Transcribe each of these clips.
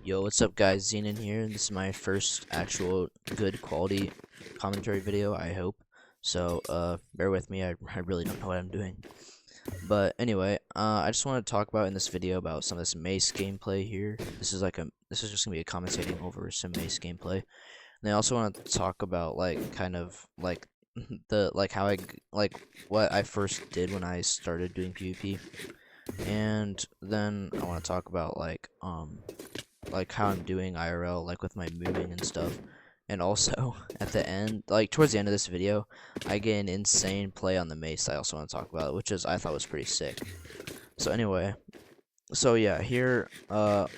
Yo, what's up guys, Xenon here, and this is my first actual good quality commentary video, I hope. So, bear with me, I really don't know what I'm doing. But anyway, I just want to talk about in this video about some of this Mace gameplay here. This is just gonna be a commentating over some Mace gameplay. And I also want to talk about what I first did when I started doing PvP. And then I want to talk about how I'm doing IRL, like with my moving and stuff. And also at the end, towards the end of this video, I get an insane play on the Mace I also want to talk about, which I thought was pretty sick. So anyway, so yeah, here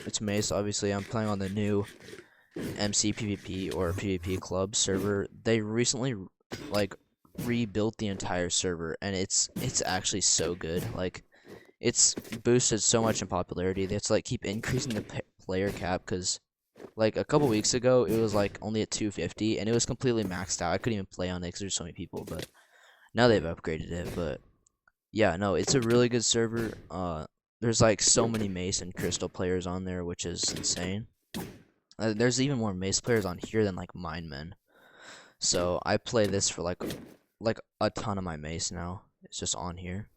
it's Mace. Obviously I'm playing on the new MC PvP or PvP club server. They recently rebuilt the entire server, and it's actually so good. It's boosted so much in popularity. They have to keep increasing the player cap, because a couple weeks ago it was only at 250 and it was completely maxed out. I couldn't even play on it because there's so many people, but now they've upgraded it. But yeah, no, it's a really good server. There's so many Mace and Crystal players on there, which is insane. There's even more Mace players on here than Minemen. So I play this for like a ton of my Mace now. It's just on here,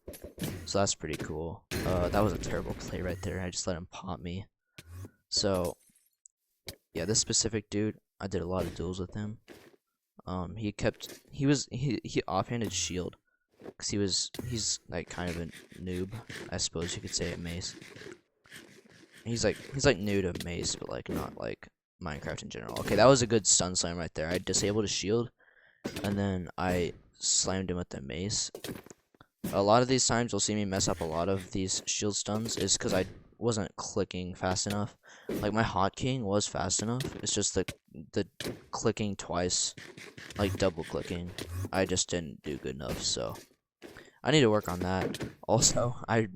so that's pretty cool. That was a terrible play right there. I just let him pop me. So yeah, this specific dude, I did a lot of duels with him. He offhanded shield, because he's kind of a noob, I suppose you could say, at Mace. He's new to Mace, but not Minecraft in general. Okay, that was a good stun slam right there. I disabled his shield, and then I slammed him with the Mace. A lot of these times you'll see me mess up a lot of these shield stuns is because I wasn't clicking fast enough. My hotkeying was fast enough. It's just the clicking twice, double clicking, I just didn't do good enough. So I need to work on that. Also, I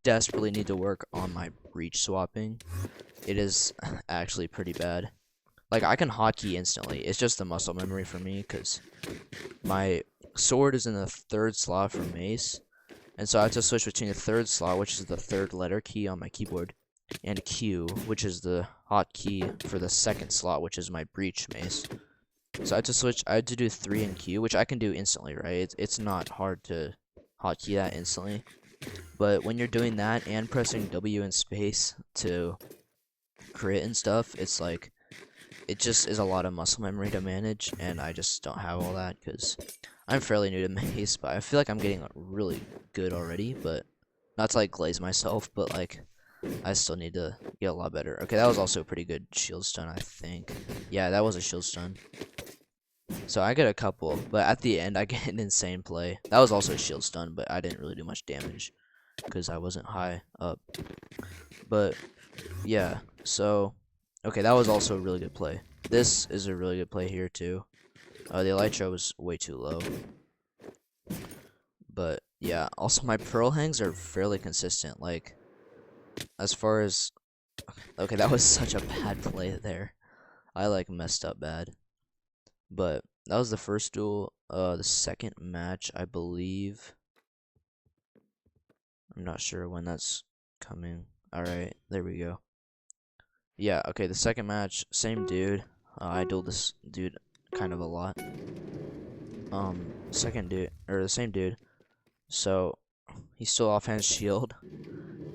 desperately need to work on my breach swapping. It is actually pretty bad. I can hotkey instantly. It's just the muscle memory for me, because my sword is in the third slot for Mace, and so I have to switch between the third slot, which is the third letter key on my keyboard, and Q, which is the hotkey for the second slot, which is my breach Mace. So I had to switch. I had to do 3 and Q, which I can do instantly, right? It's not hard to hotkey that instantly, but when you're doing that and pressing W and space to crit and stuff, it's it just is a lot of muscle memory to manage, and I just don't have all that because I'm fairly new to Mace, but I feel like I'm getting really good already. But not to glaze myself, but I still need to get a lot better. Okay, that was also a pretty good shield stun, I think. Yeah, that was a shield stun. So I get a couple, but at the end I get an insane play. That was also a shield stun, but I didn't really do much damage because I wasn't high up. But yeah, so okay, that was also a really good play. This is a really good play here too. The elytra was way too low. But yeah, also my pearl hangs are fairly consistent. As far as, okay, that was such a bad play there. I messed up bad. But that was the first duel. The second match, I believe, I'm not sure when that's coming. Alright, there we go. Yeah, okay, the second match, same dude. I dueled this dude kind of a lot. The same dude. So he still offhand shield,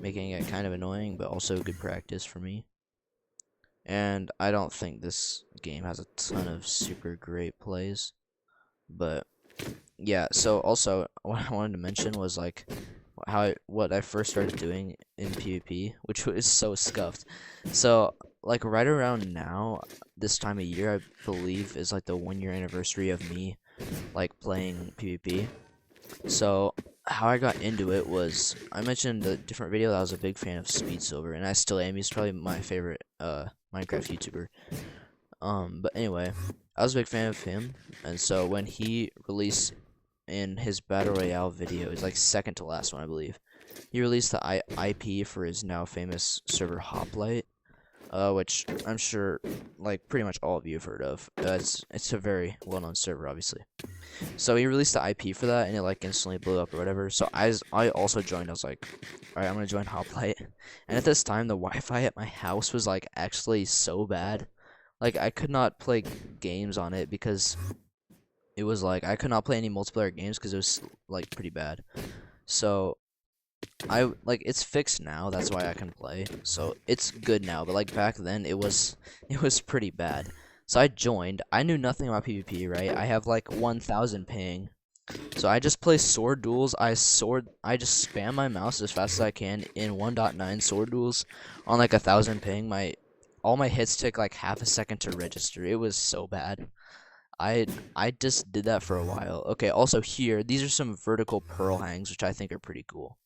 making it kind of annoying, but also good practice for me. And I don't think this game has a ton of super great plays, but yeah. So also, what I wanted to mention was what I first started doing in PvP, which was so scuffed. So right around now, this time of year, I believe is the 1-year anniversary of me playing PvP. So how I got into it was, I mentioned in a different video that I was a big fan of Speed Silver, and I still am. He's probably my favorite Minecraft YouTuber. But anyway, I was a big fan of him, and so when he released in his Battle Royale video, it's second to last one, I believe, he released the IP for his now famous server Hoplite. which I'm sure like pretty much all of you have heard of. It's a very well-known server, obviously. So he released the IP for that, and it like instantly blew up or whatever. So I also joined. I was like, all right, I'm gonna join Hoplite. And at this time, the Wi-Fi at my house was like actually so bad, like I could not play games on it because it was like I could not play any multiplayer games because it was like pretty bad. So it's fixed now. That's why I can play. So it's good now. But like back then, it was pretty bad. So I joined. I knew nothing about PvP, right? I have like 1,000 ping. So I just play sword duels. I just spam my mouse as fast as I can in 1.9 sword duels on like 1,000 ping. All my hits take like half a second to register. It was so bad. I just did that for a while. Okay, also here, these are some vertical pearl hangs, which I think are pretty cool.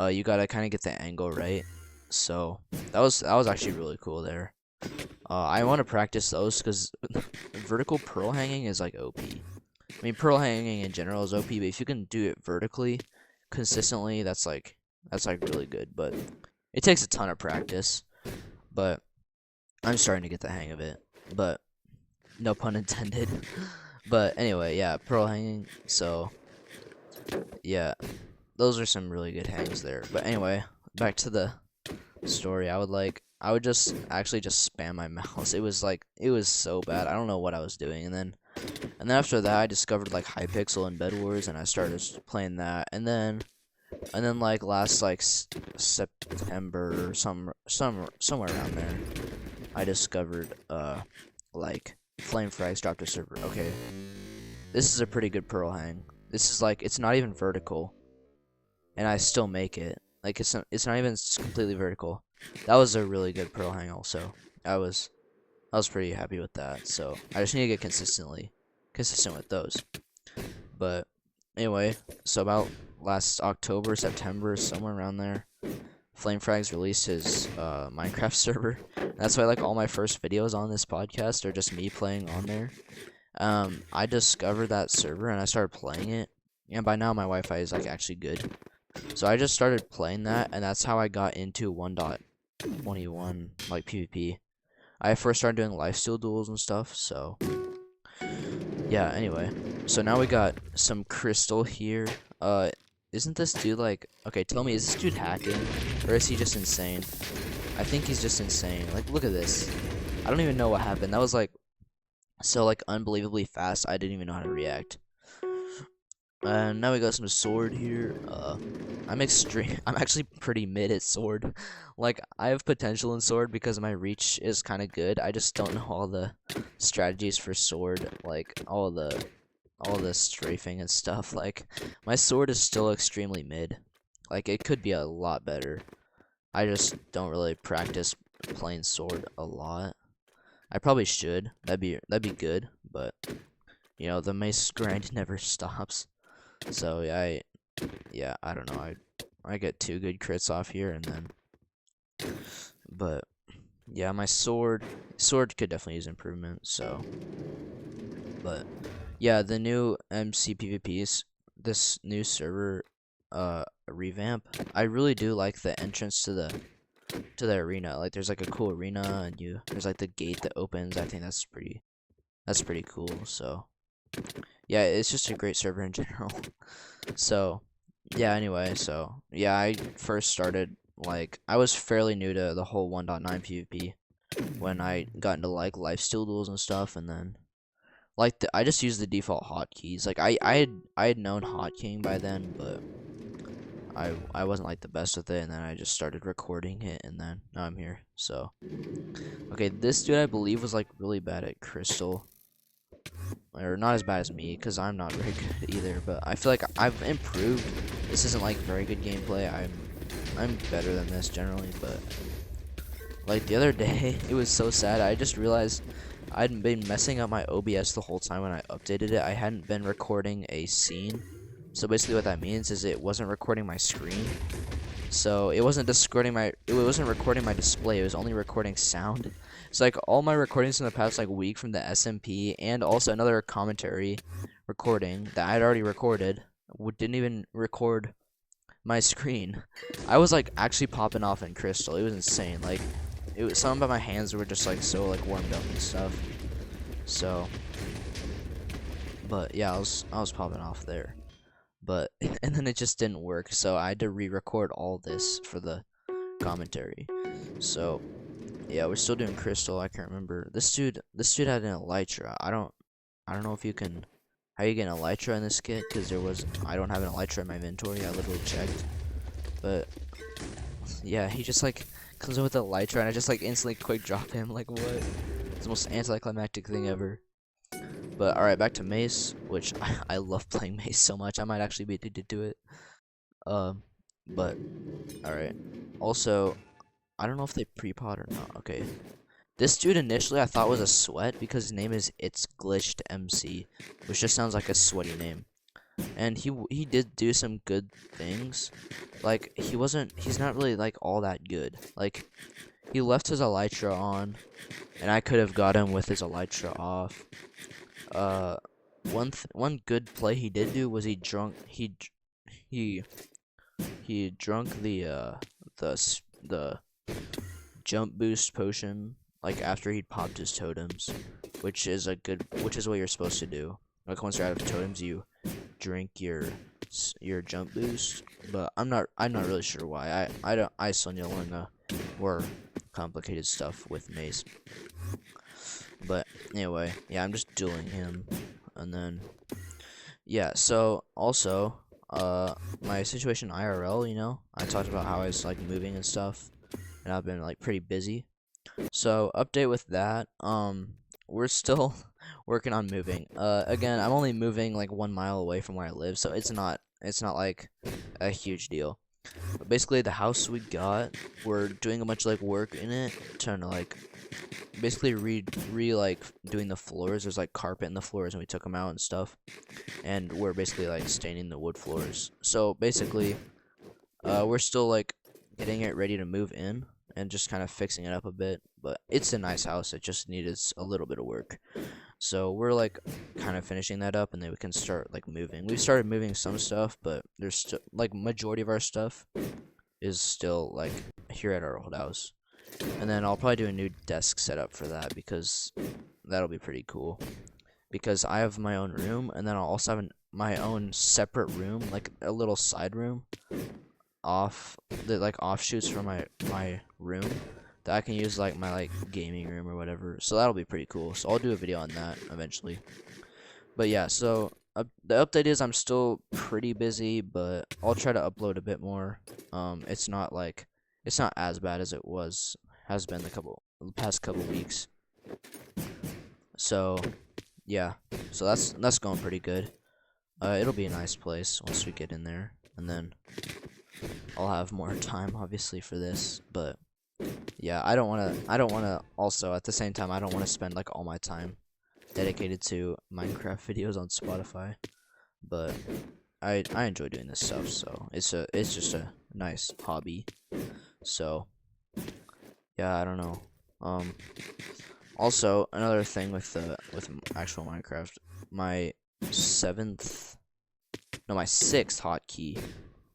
You gotta kind of get the angle right. So that was actually really cool there. I want to practice those because vertical pearl hanging is like OP. I mean, pearl hanging in general is OP, but if you can do it vertically, consistently, that's like really good. But it takes a ton of practice. But I'm starting to get the hang of it. But no pun intended. But anyway, yeah, pearl hanging. So yeah, those are some really good hangs there. But anyway, back to the story. I would just spam my mouse. It was so bad. I don't know what I was doing. And then after that, I discovered like Hypixel and Bed Wars, and I started playing that. And then like last like September or somewhere around there, I discovered like Flame Frags dropped a server. Okay, this is a pretty good pearl hang. This is like it's not even vertical, and I still make it. Like it's not even completely vertical. That was a really good pearl hang. Also, I was pretty happy with that. So I just need to get consistent with those. But anyway, so about last October, September, somewhere around there, Flame Frags released his Minecraft server. That's why like all my first videos on this podcast are just me playing on there. I discovered that server and I started playing it, and by now my Wi-Fi is like actually good. So I just started playing that, and that's how I got into 1.21 like PvP. I first started doing lifesteal duels and stuff. So yeah. Anyway, so now we got some crystal here. Isn't this dude like? Okay, tell me, is this dude hacking or is he just insane? I think he's just insane. Like, look at this. I don't even know what happened. That was like so like unbelievably fast. I didn't even know how to react. And now we got some sword here. I'm actually pretty mid at sword. Like, I have potential in sword because my reach is kind of good. I just don't know all the strategies for sword, like all the strafing and stuff. Like, my sword is still extremely mid. Like, it could be a lot better. I just don't really practice playing sword a lot. I probably should. That'd be good, but you know, the Mace grind never stops. So yeah, I don't know. I get 2 good crits off here, and then, but yeah, my sword could definitely use improvement. So, but yeah, the new MC PvPs, this new server revamp, I really do like the entrance to the arena. Like, there's like a cool arena, and there's like the gate that opens. I think that's pretty cool. So yeah, it's just a great server in general. So yeah, anyway, so yeah, I first started, like, I was fairly new to the whole 1.9 PvP when I got into like lifesteal duels and stuff, and then like I just used the default hotkeys. Like I had known hotkeying by then, but I wasn't like the best with it, and then I just started recording it, and then now I'm here. So okay, this dude I believe was like really bad at crystal. Or not as bad as me, because I'm not very good either, but I feel like I've improved. This isn't like very good gameplay. I'm better than this generally, but like the other day, it was so sad. I just realized I'd been messing up my OBS the whole time when I updated it. I hadn't been recording a scene. So basically what that means is it wasn't recording my screen. So it wasn't recording my display, it was only recording sound. So like all my recordings in the past like week from the SMP, and also another commentary recording that I'd already recorded, didn't even record my screen. I was like actually popping off in crystal. It was insane. Like something about my hands were just like so like warmed up and stuff. So, but yeah, I was popping off there. But and then it just didn't work, so I had to re-record all this for the commentary. So yeah, we're still doing crystal. I can't remember. This dude had an elytra. I don't know if you can, how you get an elytra in this kit, because I don't have an elytra in my inventory. I literally checked. But yeah, he just like comes in with an elytra, and I just like instantly quick drop him. Like what? It's the most anticlimactic thing ever. But alright, back to Mace, which I love playing Mace so much. I might actually be addicted to it. But alright. Also, I don't know if they pre-pod or not. Okay. This dude initially I thought was a sweat because his name is It's Glitched MC, which just sounds like a sweaty name. And he did do some good things. Like he's not really like all that good. Like he left his elytra on, and I could have got him with his elytra off. One good play he did do was he drunk the jump boost potion like after he'd popped his totems, which is what you're supposed to do. Like once you're out of totems, you drink your jump boost. But I'm not really sure why. I still need to learn the more complicated stuff with Mace. But anyway, yeah, I'm just dueling him, and then yeah. So also, my situation IRL, you know, I talked about how I was like moving and stuff, and I've been like pretty busy. So update with that. We're still working on moving. Again, I'm only moving like 1 mile away from where I live, so it's not like a huge deal. But basically, the house we got, we're doing a bunch of like work in it, trying to like basically like doing the floors. There's like carpet in the floors, and we took them out and stuff, and we're basically like staining the wood floors. So basically, we're still like getting it ready to move in and just kind of fixing it up a bit. But it's a nice house. It just needed a little bit of work. So we're like kind of finishing that up, and then we can start like moving. We've started moving some stuff, but there's still like majority of our stuff is still like here at our old house. And then I'll probably do a new desk setup for that, because that'll be pretty cool. Because I have my own room, and then I'll also have my own separate room, like a little side room like offshoots from my room that I can use like my like gaming room or whatever. So that'll be pretty cool. So I'll do a video on that eventually. But yeah, so the update is I'm still pretty busy, but I'll try to upload a bit more. It's not as bad as it has been the past couple weeks. So yeah, so that's going pretty good. It'll be a nice place once we get in there, and then I'll have more time obviously for this. But yeah, I don't wanna also at the same time I don't wanna spend like all my time dedicated to Minecraft videos on Spotify. But I enjoy doing this stuff, so it's just a nice hobby. So yeah, I don't know. Also another thing with actual Minecraft, my 6th hotkey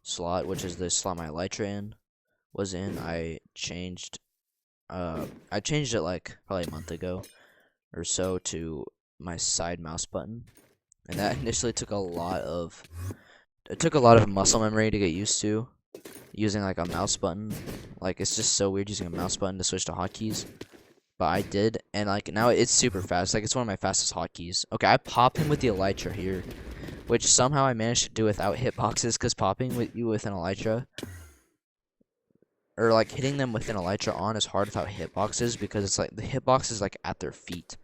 slot, which is the slot my elytra was in, I changed it like probably a month ago or so to my side mouse button, and that initially took a lot of muscle memory to get used to using like a mouse button. Like it's just so weird using a mouse button to switch to hotkeys. But I did, and like now it's super fast. Like it's one of my fastest hotkeys. Okay, I pop him with the elytra here, which somehow I managed to do without hitboxes, because popping with an elytra, or like hitting them with an elytra on, is hard without hitboxes, because it's like the hitbox is like at their feet.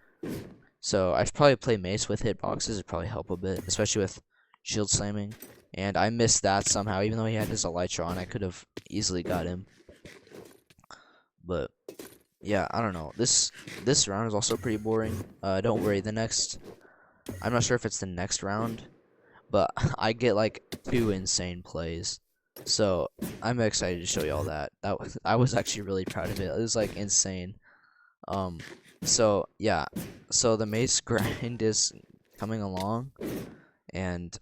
So I should probably play Mace with hitboxes. It'd probably help a bit, especially with shield slamming. And I missed that somehow, even though he had his elytra on. I could have easily got him. But yeah, I don't know. This round is also pretty boring. Don't worry, I'm not sure if it's the next round, but I get like 2 insane plays. So I'm excited to show y'all that. I was actually really proud of it. It was like insane. So yeah, so the Mace grind is coming along, and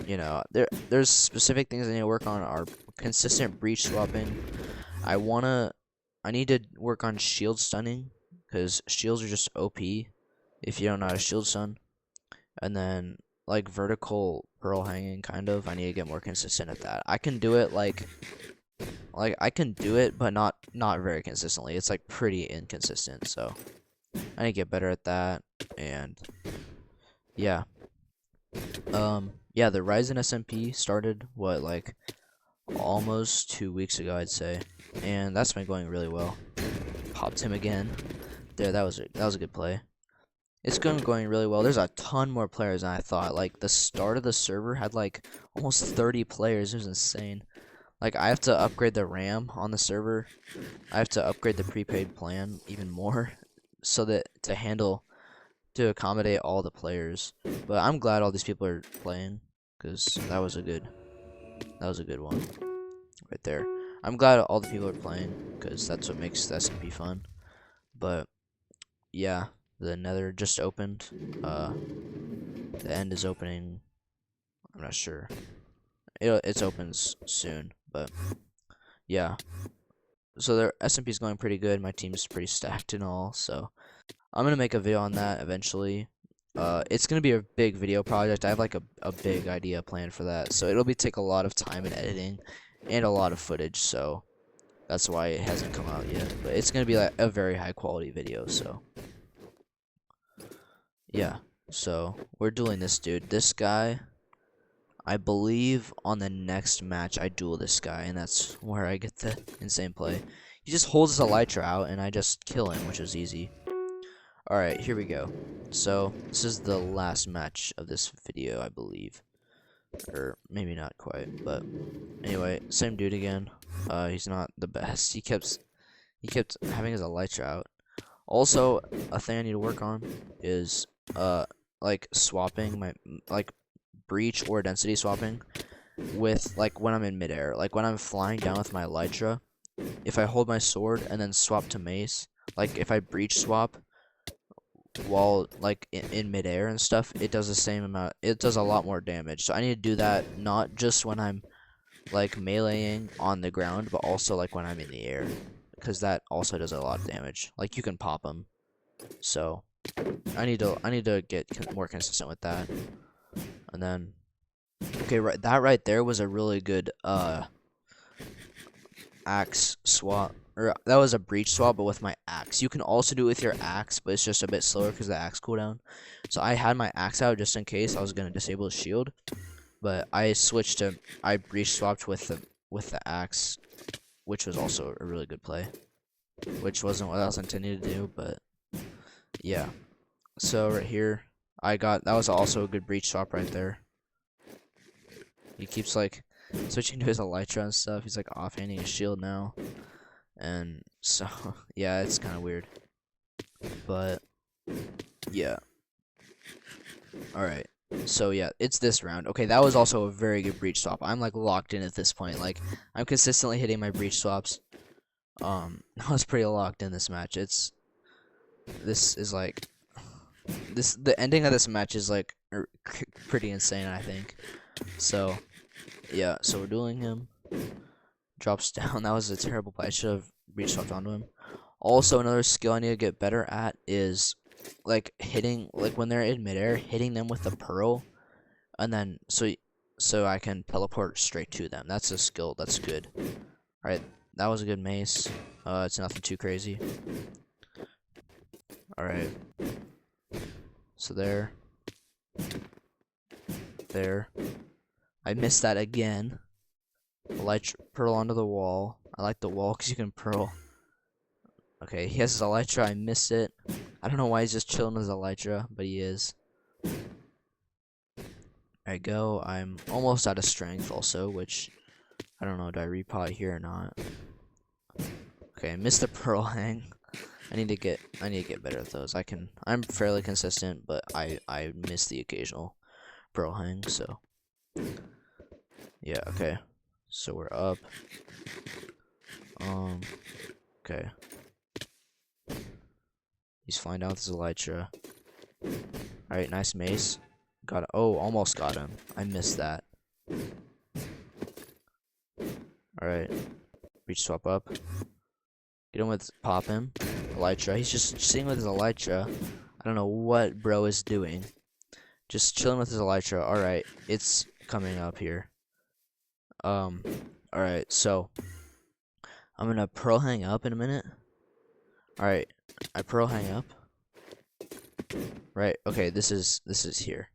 you know, there's specific things I need to work on. Are consistent breach swapping. I wanna I need to work on shield stunning, because shields are just OP if you don't know how to shield stun. And then like vertical pearl hanging, kind of. I need to get more consistent at that. I can do it like I can do it, but not very consistently. It's like pretty inconsistent. So I need to get better at that. And yeah, yeah, the Ryzen SMP started what, like almost 2 weeks ago, I'd say, and that's been going really well. Popped him again. There, that was a good play. It's going really well. There's a ton more players than I thought. Like, the start of the server had like almost 30 players. It was insane. Like, I have to upgrade the RAM on the server. I have to upgrade the prepaid plan even more so that to accommodate all the players. But I'm glad all these people are playing, because that was a good one right there. I'm glad all the people are playing, because that's what makes the SMP fun. But yeah, the Nether just opened. The end is opening. I'm not sure. It opens soon, but yeah. So their SMP is going pretty good. My team's pretty stacked and all. So I'm gonna make a video on that eventually. It's gonna be a big video project. I have like a big idea planned for that. So it'll take a lot of time and editing and a lot of footage. So that's why it hasn't come out yet. But it's gonna be like a very high quality video. So yeah. So we're dueling this dude. This guy, I believe on the next match I duel this guy, and that's where I get the insane play. He just holds his elytra out, and I just kill him, which is easy. Alright, here we go. So, this is the last match of this video, I believe. Or, maybe not quite, but anyway, same dude again. He's not the best. He kept having his elytra out. Also, a thing I need to work on is, like, swapping my, like, breach or density swapping with, like, when I'm in midair. Like, when I'm flying down with my elytra, if I hold my sword and then swap to mace, like, if I breach swap while, like, in midair and stuff, it does the same amount. It does a lot more damage. So I need to do that not just when I'm, like, meleeing on the ground, but also, like, when I'm in the air, because that also does a lot of damage. Like, you can pop them. So I need to get more consistent with that. And then, okay, that right there was a really good axe swap, or that was a breach swap, but with my axe. You can also do it with your axe, but it's just a bit slower because the axe cooldown. So I had my axe out just in case I was gonna disable his shield, but I breach swapped with the axe, which was also a really good play, which wasn't what I was intending to do, but yeah. So right here, that was also a good breach swap right there. He keeps like switching to his elytra and stuff. He's like offhanding his shield now, and so yeah, it's kind of weird. But yeah. All right. So yeah, it's this round. Okay, that was also a very good breach swap. I'm like locked in at this point. Like, I'm consistently hitting my breach swaps. I was pretty locked in this match. The ending of this match is like pretty insane, I think. So yeah, so we're dueling him. Drops down. That was a terrible play. I should have breach swapped onto him. Also, another skill I need to get better at is like hitting, like when they're in midair, hitting them with the pearl, and then so I can teleport straight to them. That's a skill that's good. All right, that was a good mace. It's nothing too crazy. All right. So there. I missed that again. Elytra pearl onto the wall. I like the wall because you can pearl. Okay, he has his elytra. I missed it. I don't know why he's just chilling with his elytra, but he is. There I go. I'm almost out of strength also, which I don't know. Do I repot here or not? Okay, I missed the pearl hang. I need to get better at those. I'm fairly consistent, but I miss the occasional pearl hang. So yeah, okay. So we're up. Okay. He's flying down with his elytra. Alright, nice mace. Almost got him. I missed that. Alright. Breach swap up. Get him with pop him. Elytra. He's just sitting with his Elytra. I don't know what bro is doing. Just chilling with his Elytra. Alright, it's coming up here. Alright, so I'm gonna pearl hang up in a minute. Alright, I pearl hang up. Right, okay, this is here.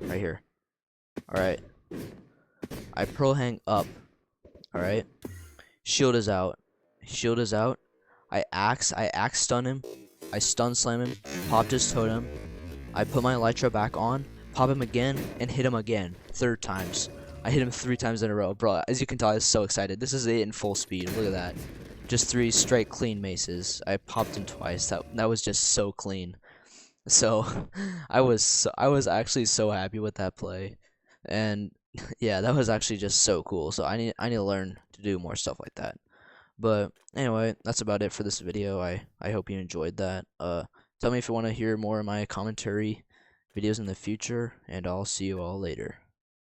Right here. Alright. I pearl hang up. Alright. Shield is out. Shield is out. I axe stun him. I stun slam him. Popped his totem. I put my Elytra back on. Pop him again and hit him again. 3 times. I hit him 3 times in a row. Bro, as you can tell, I was so excited. This is it in full speed. Look at that. Just 3 straight clean maces. I popped him twice. That was just so clean. So I was actually so happy with that play. And yeah, that was actually just so cool. So I need to learn to do more stuff like that. But anyway, that's about it for this video. I hope you enjoyed that. Tell me if you want to hear more of my commentary videos in the future, and I'll see you all later.